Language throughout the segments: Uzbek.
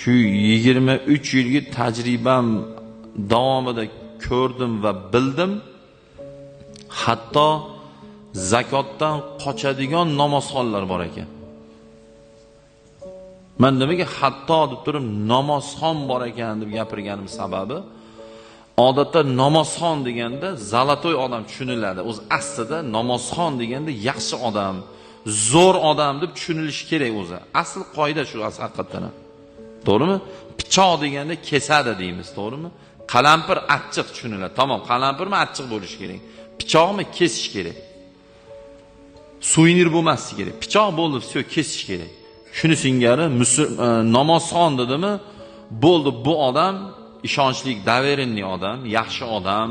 shu 23 yillik tajribam davomida ko'rdim va bildim, hatto zakotdan qochadigan namozxonlar bor ekan. Men nimaga hatto deb turib namozxon bor ekan deb gapirganim sababi, odatda namozxon deganda zalatoy odam tushuniladi. O'z aslida namozxon deganda yaxshi odam, zo'r odam deb tushunilishi kerak o'zi. Asl qoida shu haqiqatan. To'g'rimi? Pichoq deganda kesadi deymiz, to'g'rimi? Qalampir achchiq tushuniladi. Tamom, qalampirmi achchiq bo'lishi kerak. Pichoqmi kesish kerak. Suynir bo'lmasligi kerak. Pichoq bo'ldi, все, kesish kerak. Shuni singari namozxon dedimi? Bo'ldi, bu odam ishonchli, doverenli odam, yaxshi odam,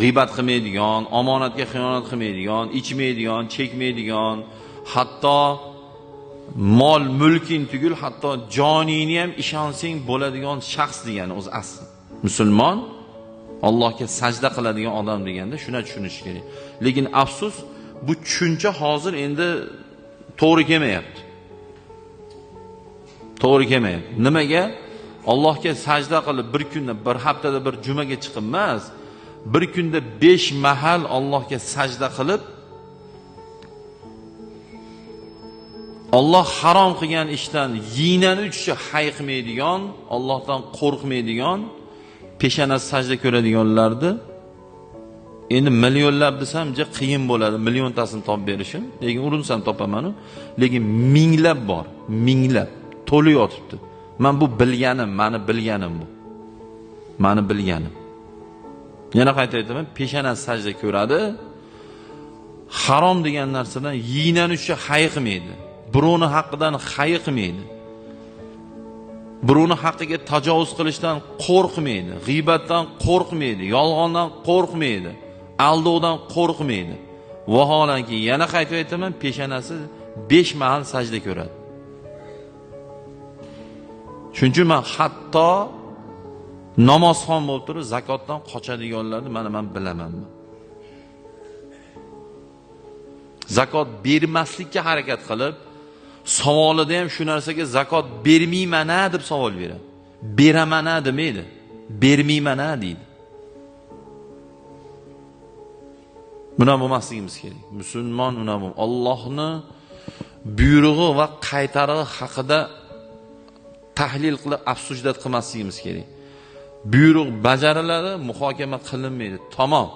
g'iybat qilmaydigan, omonatga xiyonat qilmaydigan, ichmaydigan, chekmaydigan, hatto mol mulkin tugul, hatto joningni ham ishonsang bo'ladigan shaxs degani o'z asli. Musulmon Allohga sajda qiladigan odam deganda shuni tushunish kerak. Lekin afsus, bu tushuncha hozir endi to'g'ri kelmayapti. To'g'ri kelmayapti. Nimaga? Allohga sajda qilib bir kunda, bir haftada bir jumaga chiqib emas, bir kunda 5 mahal Allohga sajda qilib, Alloh harom qilgan ishdan yinani uchicha hayiqmaydigan, Allohdan qo'rqmaydigan, peshonasi sajda ko'radiganlarni endi millionlab desam, qiyin bo'ladi milliontasini topib berishim, lekin urinsam topaman. Lekin minglab bor, minglab to'li yotibdi. Men bu bilganim, meni bilganim bu. Meni bilganim. Yana qayta aytaman, peshonasi sajda ko'radi. Harom degan narsadan yinani uchicha hayiqmaydi. Birovni haqqidan hayiqmaydi. Birovni haqqiga tajovuz qilishdan qo'rqmaydi, g'iybatdan qo'rqmaydi, yolg'ondan qo'rqmaydi, aldovdan qo'rqmaydi. Vaholanki, yana qaytib aytaman, peshonasi 5 mahal sajda ko'radi. Shuning uchun men hatto namozxon bo'lib turib zakotdan qochadiganlarni men bilaman. Zakot bermaslikka harakat qilib, savolida ham shu narsaga zakot bermayman-a deb savol beradi. Beraman-a demaydi. Bermayman-a deydi. Buna bo'lmasligimiz kerak. Musulmon una bu. Allohni buyrug'i va qaytarig'i haqida tahlil qilib afsusdat qilmasligimiz kerak. Buyruq bajariladi, muhokama qilinmaydi. Tamom.